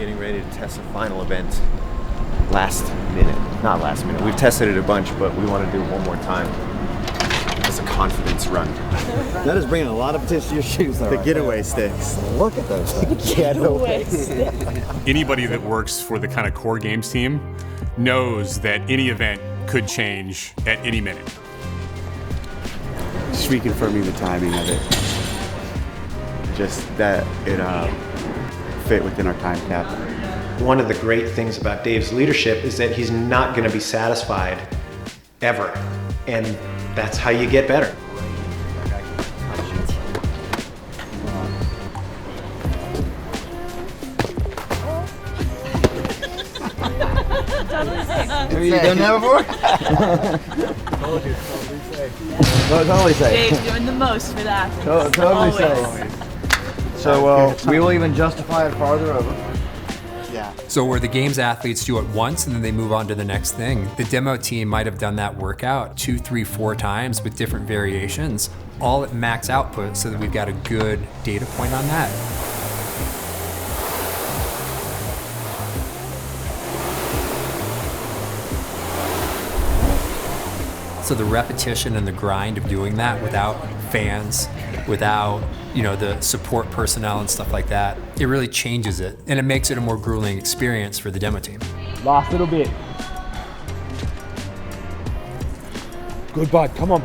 getting ready to test the final event last minute. Not last minute. We've tested it a bunch, but we want to do it one more time as a confidence run. That is bringing a lot of attention to your shoes, though. The getaway sticks. Look at those things. Getaway sticks. Anybody that works for the kind of core games team knows that any event could change at any minute. Just reconfirming the timing of it. Just that it fit within our time cap. One of the great things about Dave's leadership is that he's not going to be satisfied ever. And that's how you get better. Have you done that before? Told you. Totally safe. Dave's doing the most for that. Totally safe. So we will even justify it farther over. Yeah. So where the games athletes do it once and then they move on to the next thing, the demo team might have done that workout 2, 3, 4 times with different variations, all at max output, so that we've got a good data point on that. So the repetition and the grind of doing that without fans, without, the support personnel and stuff like that, it really changes it, and it makes it a more grueling experience for the demo team. Last little bit. Good, bud, come on.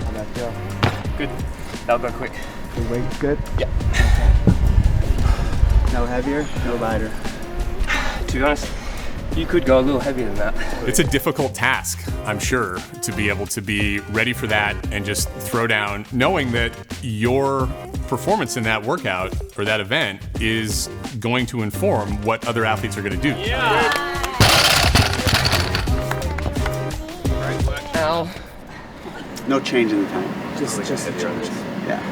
How'd that feel? Good. That'll go quick. The weight's good? Yeah. No heavier, no lighter. To be honest, you could go a little heavier than that. It's a difficult task, I'm sure, to be able to be ready for that and just throw down, knowing that your performance in that workout or that event is going to inform what other athletes are going to do. Yeah. Ow. No change in the time. Just Yeah.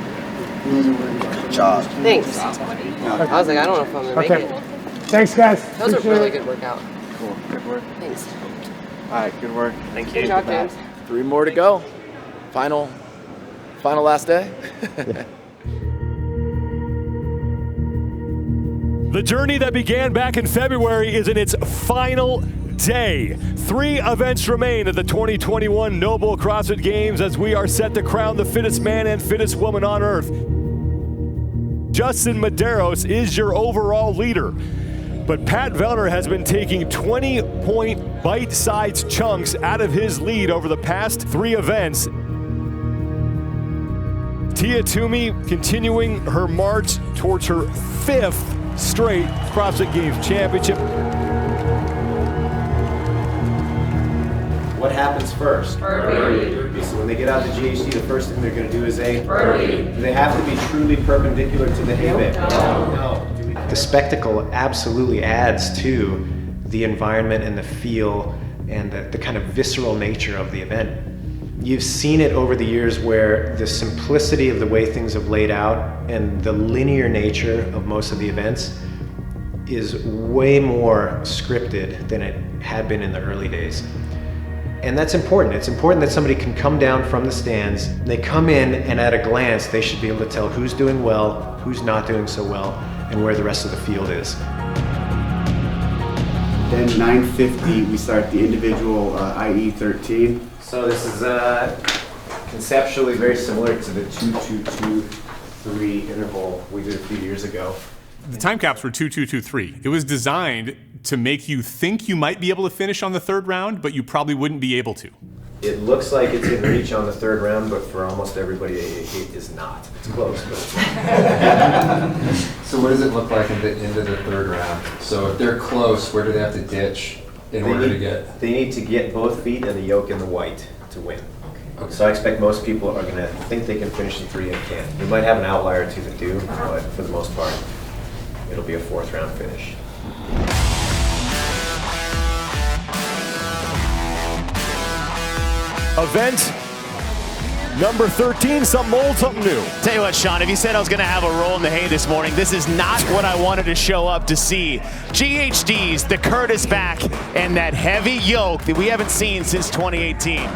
Good job. Thanks. I was like, I don't know if I'm gonna make it. Thanks, guys. That was a really good workout. Cool. Good work. Thanks. All right. Good work. Thank Good you. job, James. 3 more to go. Final last day. The journey that began back in February is in its final day. 3 events remain at the 2021 NOBULL CrossFit Games as we are set to crown the fittest man and fittest woman on earth. Justin Medeiros is your overall leader, but Pat Vellner has been taking 20-point bite-sized chunks out of his lead over the past 3 events. Tia Toomey continuing her march towards her 5th straight CrossFit Games championship. What happens first? Burpee. So when they get out to GHD, the first thing they're going to do is a burpee. Do they have to be truly perpendicular to the hay bed? No. The spectacle absolutely adds to the environment and the feel and the kind of visceral nature of the event. You've seen it over the years where the simplicity of the way things have laid out and the linear nature of most of the events is way more scripted than it had been in the early days. And that's important. It's important that somebody can come down from the stands, they come in, and at a glance they should be able to tell who's doing well, who's not doing so well, and where the rest of the field is. Then 9:50, we start the individual IE 13. So this is conceptually very similar to the 2-2-2-3 interval we did a few years ago. The time caps were 2-2-2-3. It was designed to make you think you might be able to finish on the 3rd round, but you probably wouldn't be able to. It looks like it's in reach on the 3rd round, but for almost everybody, it is not. It's close, but it's not. So what does it look like into the 3rd round? So if they're close, where do they have to ditch in order to get? They need to get both feet in the yoke and the white to win. Okay. So I expect most people are going to think they can finish the 3 and can't. You might have an outlier or 2 that do, but for the most part, it'll be a 4th round finish. Event number 13, something old, something new. Tell you what, Sean, if you said I was going to have a roll in the hay this morning, this is not what I wanted to show up to see. GHD's, the Curtis back, and that heavy yoke that we haven't seen since 2018.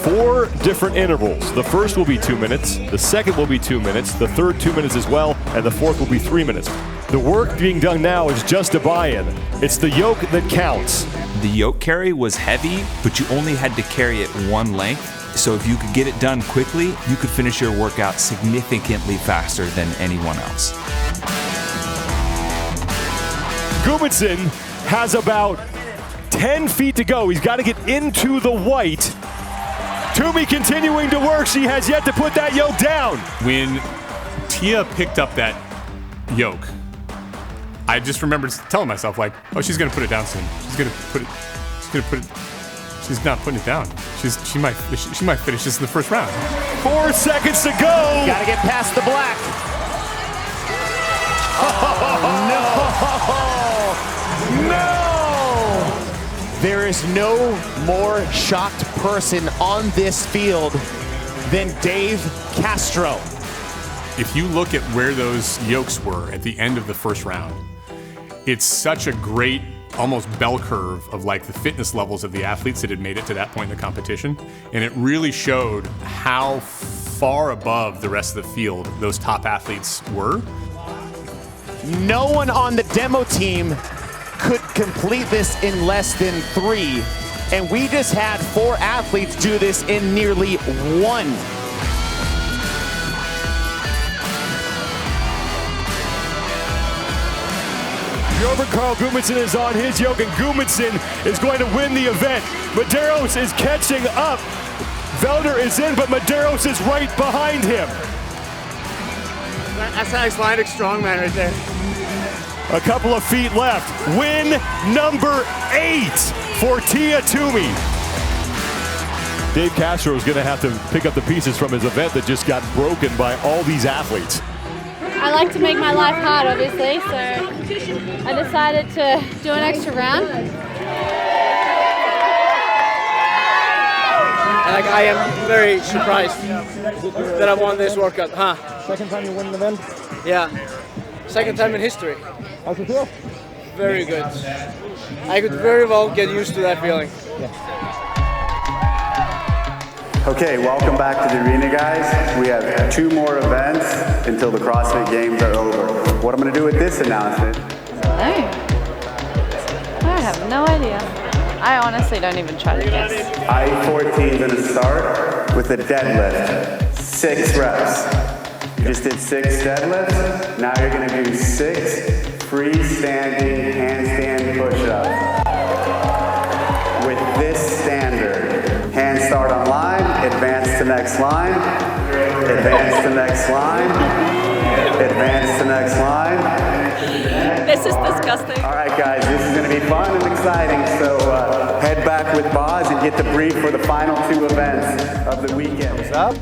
4 different intervals. The first will be 2 minutes, the second will be 2 minutes, the third 2 minutes as well, and the fourth will be 3 minutes. The work being done now is just a buy-in. It's the yoke that counts. The yoke carry was heavy, but you only had to carry it one length. So if you could get it done quickly, you could finish your workout significantly faster than anyone else. Gudmundsson has about 10 feet to go. He's got to get into the white. Toomey continuing to work. She has yet to put that yoke down. When Tia picked up that yoke, I just remembered telling myself, like, oh, she's gonna put it down soon. She's not putting it down. She might finish this in the first round. 4 seconds to go. Gotta get past the black. No! There is no more shocked person on this field than Dave Castro. If you look at where those yokes were at the end of the first round, it's such a great, almost bell curve of like the fitness levels of the athletes that had made it to that point in the competition. And it really showed how far above the rest of the field those top athletes were. No one on the demo team could complete this in less than 3. And we just had 4 athletes do this in nearly 1. Bjorn Carl Gudmundsson is on his yoke, and Gudmundsson is going to win the event. Medeiros is catching up. Vellner is in, but Medeiros is right behind him. That's an Icelandic strongman right there. A couple of feet left. Win number 8 for Tia Toomey. Dave Castro is going to have to pick up the pieces from his event that just got broken by all these athletes. I like to make my life hard, obviously, so I decided to do an extra round. I am very surprised that I won this workout. Second time you win an event? Yeah, second time in history. How's it feel? Very good. I could very well get used to that feeling. Okay, welcome back to the arena, guys. We have 2 more events until the CrossFit Games are over. What I'm going to do with this announcement. I have no idea. I honestly don't even try to guess. I-14 is going to start with a deadlift, 6 reps. You just did 6 deadlifts. Now you're going to do 6 freestanding handstand push-ups. With this standard, hands start on line, advance to next line, advance to next line, advance to next line. This is disgusting. All right, guys, this is going to be fun and exciting, so head back with Boz and get the brief for the final 2 events of the weekend. Thumbs up.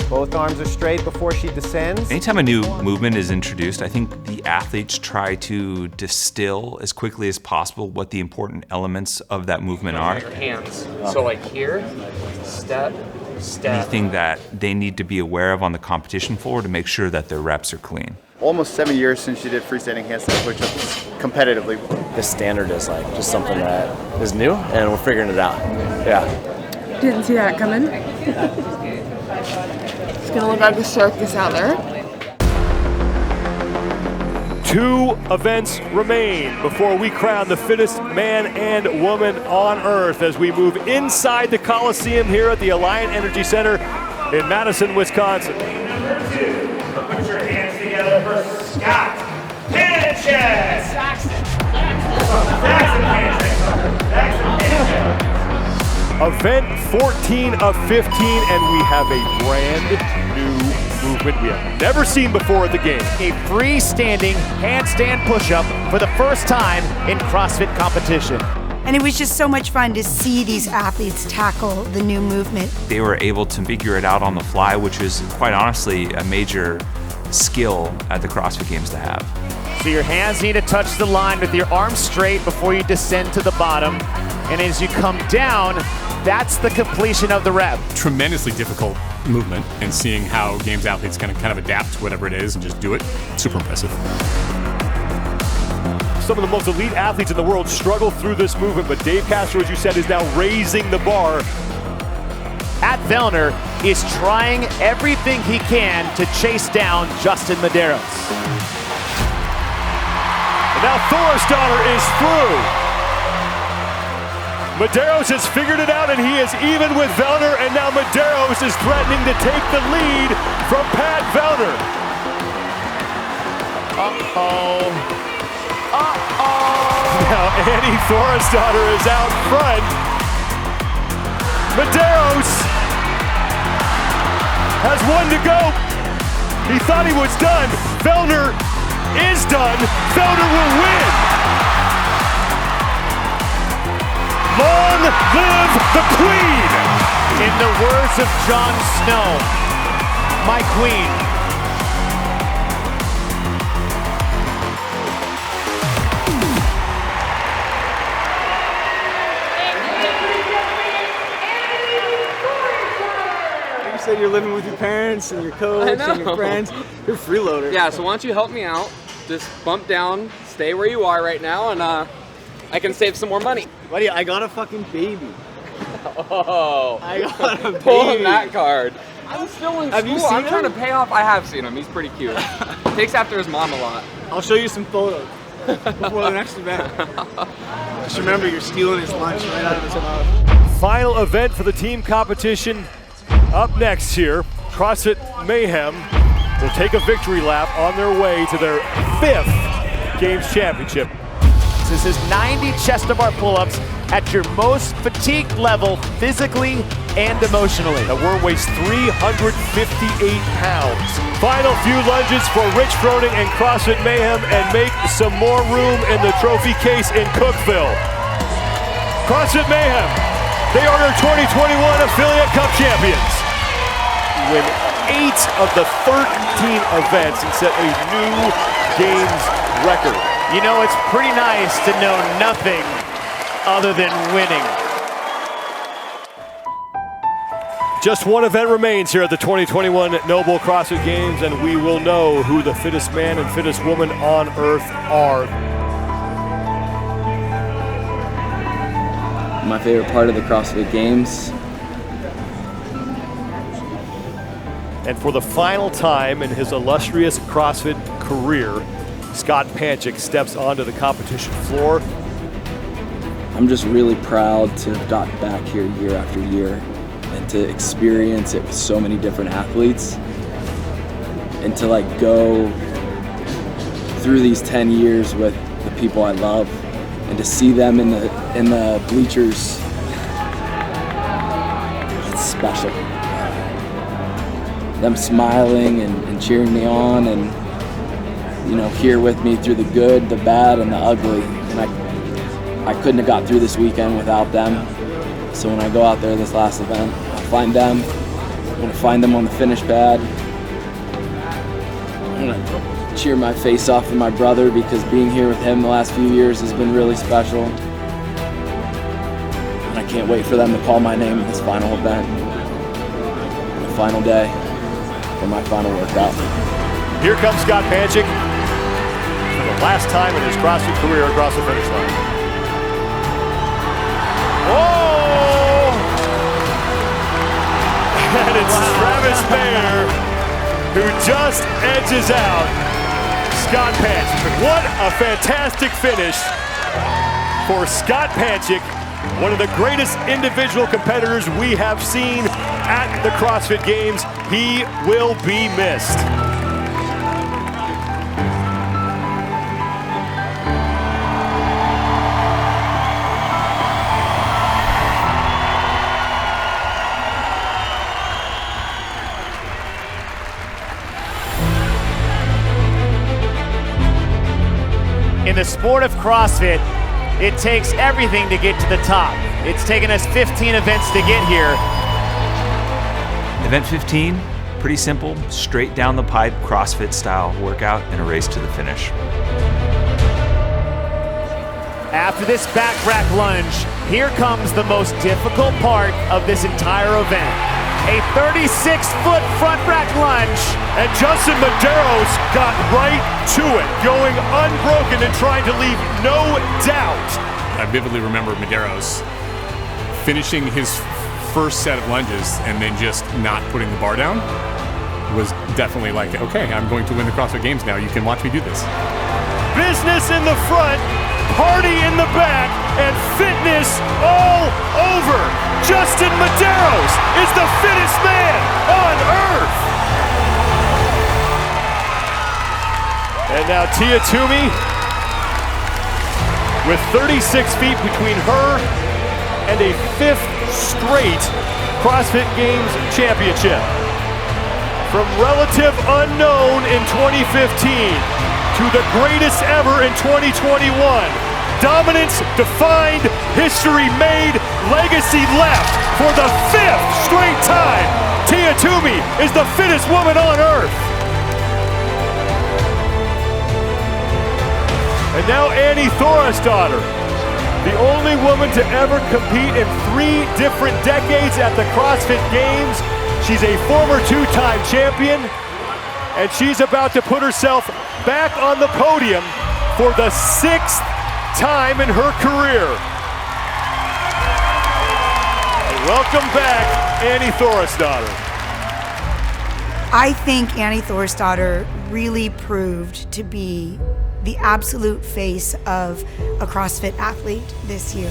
Both arms are straight before she descends. Anytime a new movement is introduced, I think the athletes try to distill as quickly as possible what the important elements of that movement are. Your hands. So like here, step, step. Anything that they need to be aware of on the competition floor to make sure that their reps are clean. Almost 7 years since she did freestanding handstand push-ups competitively. This standard is like just something that is new, and we're figuring it out. Yeah. Didn't see that coming. It's gonna look like a circus out there. 2 events remain before we crown the fittest man and woman on earth as we move inside the Coliseum here at the Alliant Energy Center in Madison, Wisconsin. Put your hands together for Scott Panchik. Event 14 of 15, and we have a brand new movement we have never seen before at the game. A freestanding handstand push-up for the first time in CrossFit competition. And it was just so much fun to see these athletes tackle the new movement. They were able to figure it out on the fly, which is quite honestly a major skill at the CrossFit Games to have. So your hands need to touch the line with your arms straight before you descend to the bottom. And as you come down, that's the completion of the rep. Tremendously difficult movement, and seeing how Games athletes can kind of adapt to whatever it is and just do it, super impressive. Some of the most elite athletes in the world struggle through this movement, but Dave Castro, as you said, is now raising the bar. Pat Vellner is trying everything he can to chase down Justin Medeiros. And now Thorisdottir is through. Medeiros has figured it out, and he is even with Vellner, and now Medeiros is threatening to take the lead from Pat Vellner. Uh-oh. Uh-oh. Now Annie Thorisdottir is out front. Medeiros has one to go. He thought he was done. Vellner is done. Vellner will win. Long live the Queen! In the words of Jon Snow, my queen. You said you're living with your parents and your coach and your friends. You're a freeloader. Yeah, so why don't you help me out? Just bump down, stay where you are right now, and I can save some more money. Buddy, I got a fucking baby. Oh, I got a baby. Pulling that card. I'm still in school. Have you seen I'm trying to him? pay off. I have seen him. He's pretty cute. Takes after his mom a lot. I'll show you some photos before the next event. Just remember, you're stealing his lunch right out of his mouth. Final event for the team competition. Up next here, CrossFit Mayhem will take a victory lap on their way to their 5th Games Championship. This is 90 chest to bar pull-ups at your most fatigued level, physically and emotionally. The worm weighs 358 pounds. Final few lunges for Rich Froning and CrossFit Mayhem, and make some more room in the trophy case in Cookeville. CrossFit Mayhem, they are their 2021 Affiliate Cup champions. Win 8 of the 13 events and set a new Games record. You know, it's pretty nice to know nothing other than winning. Just one event remains here at the 2021 NOBULL CrossFit Games, and we will know who the fittest man and fittest woman on earth are. My favorite part of the CrossFit Games. And for the final time in his illustrious CrossFit career, Scott Panchik steps onto the competition floor. I'm just really proud to have gotten back here year after year and to experience it with so many different athletes, and to like go through these 10 years with the people I love, and to see them in the bleachers. It's special. Them smiling and cheering me on, and you know, here with me through the good, the bad, and the ugly. And I couldn't have got through this weekend without them. So when I go out there this last event, I'll find them. I'm gonna find them on the finish pad. I'm gonna cheer my face off with my brother, because being here with him the last few years has been really special. And I can't wait for them to call my name in this final event, the final day, for my final workout. Here comes Scott Panchik for the last time in his CrossFit career across the finish line. Oh! And it's Travis Mayer who just edges out Scott Panchik. What a fantastic finish for Scott Panchik, one of the greatest individual competitors we have seen at the CrossFit Games. He will be missed. In the sport of CrossFit, it takes everything to get to the top. It's taken us 15 events to get here. Event 15, pretty simple, straight down the pipe, CrossFit style workout and a race to the finish. After this back rack lunge, here comes the most difficult part of this entire event. A 36-foot front rack lunge. And Justin Medeiros got right to it, going unbroken and trying to leave no doubt. I vividly remember Medeiros finishing his first set of lunges and then just not putting the bar down was definitely like, okay, I'm going to win the CrossFit Games now. You can watch me do this. Business in the front, party in the back, and fitness all over. Justin Medeiros is the fittest man on earth. And now Tia Toomey with 36 feet between her and a 5th straight CrossFit Games championship. From relative unknown in 2015 to the greatest ever in 2021, dominance defined, history made, legacy left. For the 5th straight time, Tia Toomey is the fittest woman on earth. And now Annie Thorisdottir, the only woman to ever compete in 3 different decades at the CrossFit Games. She's a former 2-time champion, and she's about to put herself back on the podium for the 6th time in her career. And welcome back, Annie Thorisdottir. I think Annie Thorisdottir really proved to be the absolute face of a CrossFit athlete this year.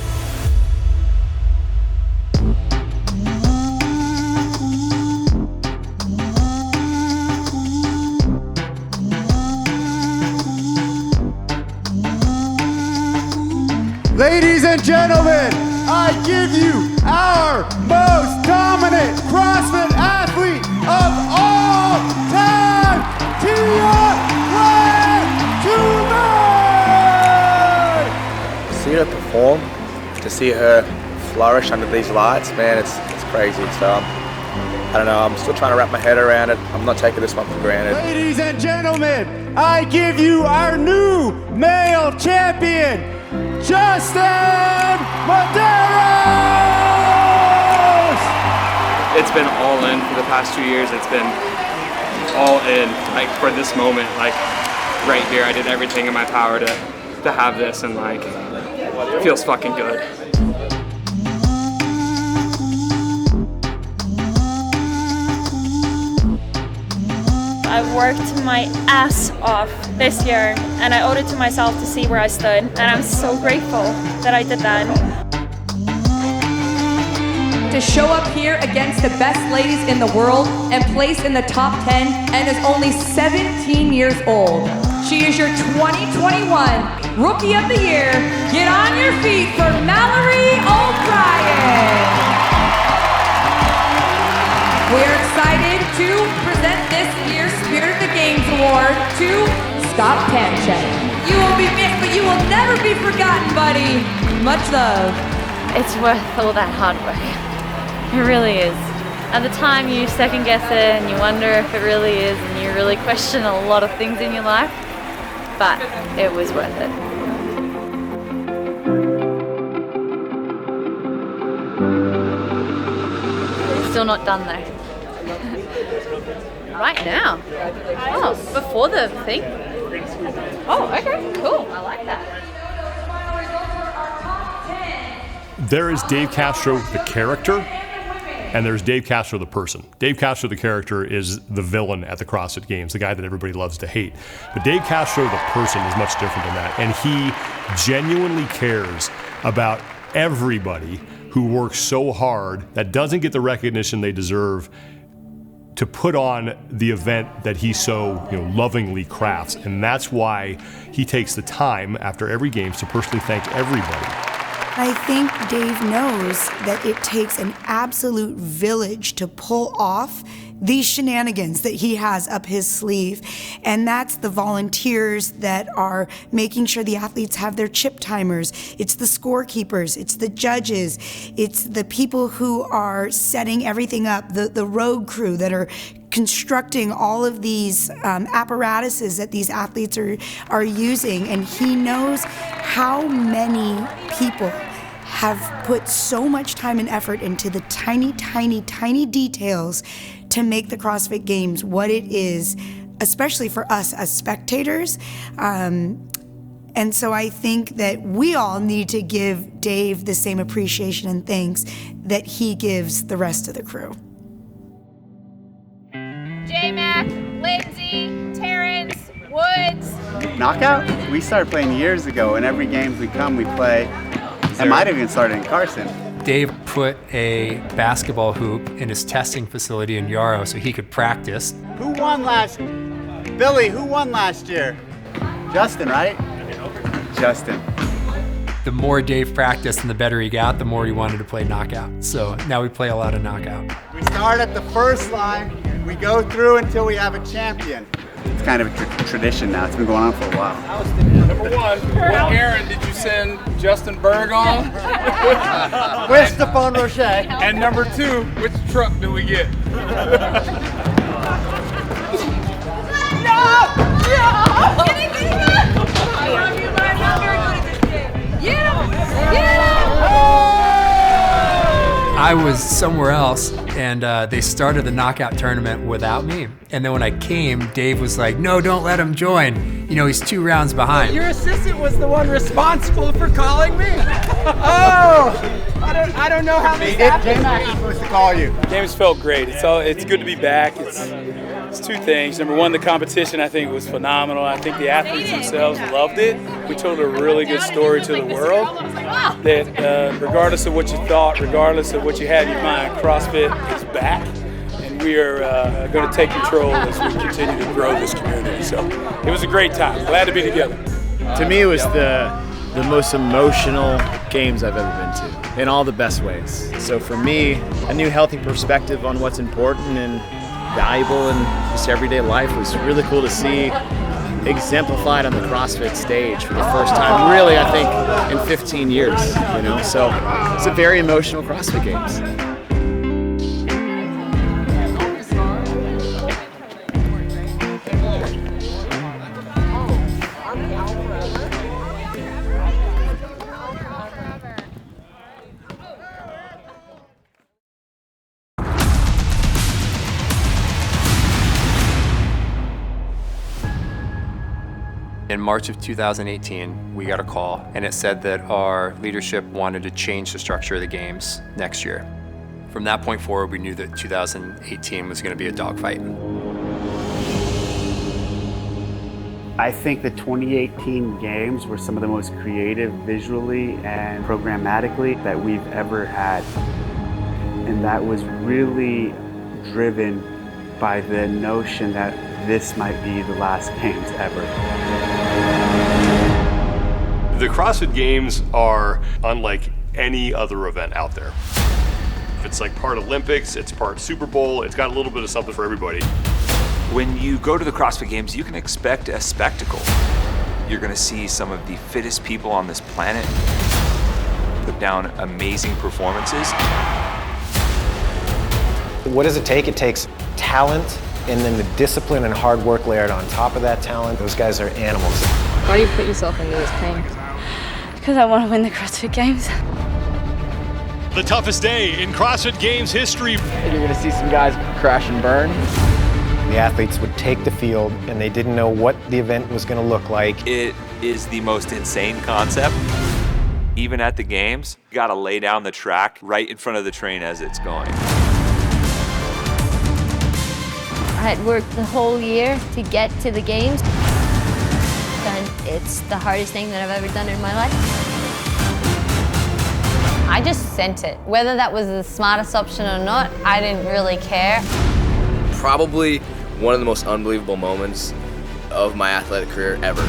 Ladies and gentlemen, I give you our most dominant CrossFit athlete of all time, tia-clair. To see her perform, to see her flourish under these lights, man, it's crazy. So I don't know, I'm still trying to wrap my head around it. I'm not taking this one for granted. Ladies and gentlemen, I give you our new male champion, Justin Medeiros! It's been all in for the past 2 years. It's been all in, like, for this moment, like, right here. I did everything in my power to have this, and, like, it feels fucking good. I've worked my ass off this year, and I owed it to myself to see where I stood, and I'm so grateful that I did that. To show up here against the best ladies in the world and place in the top 10 and is only 17 years old. She is your 2021 Rookie of the Year. Get on your feet for Mallory O'Brien. We're excited to present this year's Spirit of the Games Award to Scott Panchik. You will be missed, but you will never be forgotten, buddy. Much love. It's worth all that hard work. It really is. At the time you second guess it and you wonder if it really is, and you really question a lot of things in your life, but it was worth it. Still not done though. Right now? Oh, before the thing? Oh, okay, cool. I like that. There is Dave Castro, the character, and there's Dave Castro, the person. Dave Castro, the character, is the villain at the CrossFit Games, the guy that everybody loves to hate. But Dave Castro, the person, is much different than that. And he genuinely cares about everybody who works so hard that doesn't get the recognition they deserve to put on the event that he so lovingly crafts. And that's why he takes the time after every Games to personally thank everybody. I think Dave knows that it takes an absolute village to pull off these shenanigans that he has up his sleeve. And that's the volunteers that are making sure the athletes have their chip timers. It's the scorekeepers, it's the judges, it's the people who are setting everything up, the road crew that are constructing all of these apparatuses that these athletes are using. And he knows how many people have put so much time and effort into the tiny, tiny, tiny details to make the CrossFit Games what it is, especially for us as spectators. And And so I think that we all need to give Dave the same appreciation and thanks that he gives the rest of the crew. J-Mac, Lindsay, Terrence, Woods. Knockout? We started playing years ago, and every game we come, we play. I might have even started in Carson. Dave put a basketball hoop in his testing facility in Yarrow so he could practice. Who won last? Billy, who won last year? Justin, right? Justin. The more Dave practiced and the better he got, the more he wanted to play knockout. So now we play a lot of knockout. We start at the first line. We go through until we have a champion. It's kind of a tradition now. It's been going on for a while. Number one, what errand did you send Justin Berg on? With Stephane Rocher. And number two, which truck do we get? I was somewhere else, and they started the knockout tournament without me. And then when I came, Dave was like, no, don't let him join. You know, he's 2 rounds behind. Your assistant was the one responsible for calling me? Oh, I don't know how this happened. J-Mac is supposed to call you. Games felt great. It's good to be back. It's 2 things. Number one, the competition I think was phenomenal. I think the athletes themselves loved it. We told a really good story to the world that regardless of what you thought, regardless of what you had in your mind, CrossFit is back, and we are going to take control as we continue to grow this community. So it was a great time. Glad to be together. To me, it was the most emotional games I've ever been to, in all the best ways. So for me, a new healthy perspective on what's important and valuable in just everyday life was really cool to see exemplified on the CrossFit stage for the first time, really, I think, in 15 years, you know? So it's a very emotional CrossFit Games. In March of 2018, we got a call, and it said that our leadership wanted to change the structure of the games next year. From that point forward, we knew that 2018 was going to be a dogfight. I think the 2018 games were some of the most creative visually and programmatically that we've ever had. And that was really driven by the notion that this might be the last games ever. The CrossFit Games are unlike any other event out there. It's like part Olympics, it's part Super Bowl, it's got a little bit of something for everybody. When you go to the CrossFit Games, you can expect a spectacle. You're gonna see some of the fittest people on this planet put down amazing performances. What does it take? It takes talent and then the discipline and hard work layered on top of that talent. Those guys are animals. Why do you put yourself into this pain? Because I want to win the CrossFit Games. The toughest day in CrossFit Games history. You're gonna see some guys crash and burn. The athletes would take the field and they didn't know what the event was gonna look like. It is the most insane concept. Even at the games, you gotta lay down the track right in front of the train as it's going. I had worked the whole year to get to the games, and it's the hardest thing that I've ever done in my life. I just sent it. Whether that was the smartest option or not, I didn't really care. Probably one of the most unbelievable moments of my athletic career ever.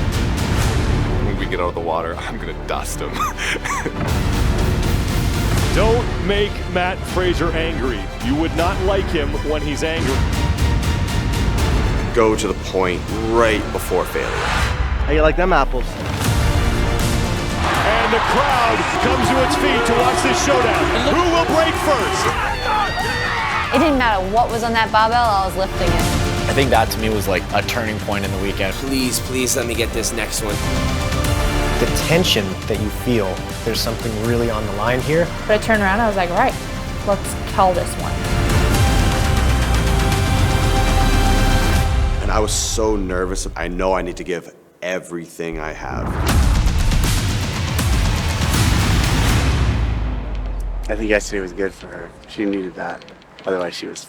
When we get out of the water, I'm gonna dust him. Don't make Matt Fraser angry. You would not like him when he's angry. Go to the point right before failure. How you like them apples? And the crowd comes to its feet to watch this showdown. Who will break first? It didn't matter what was on that barbell, I was lifting it. I think that to me was like a turning point in the weekend. Please, please let me get this next one. The tension that you feel, there's something really on the line here. But I turned around and I was like, right, let's call this one. And I was so nervous. I know I need to give everything I have. I think yesterday was good for her. She needed that. Otherwise, she was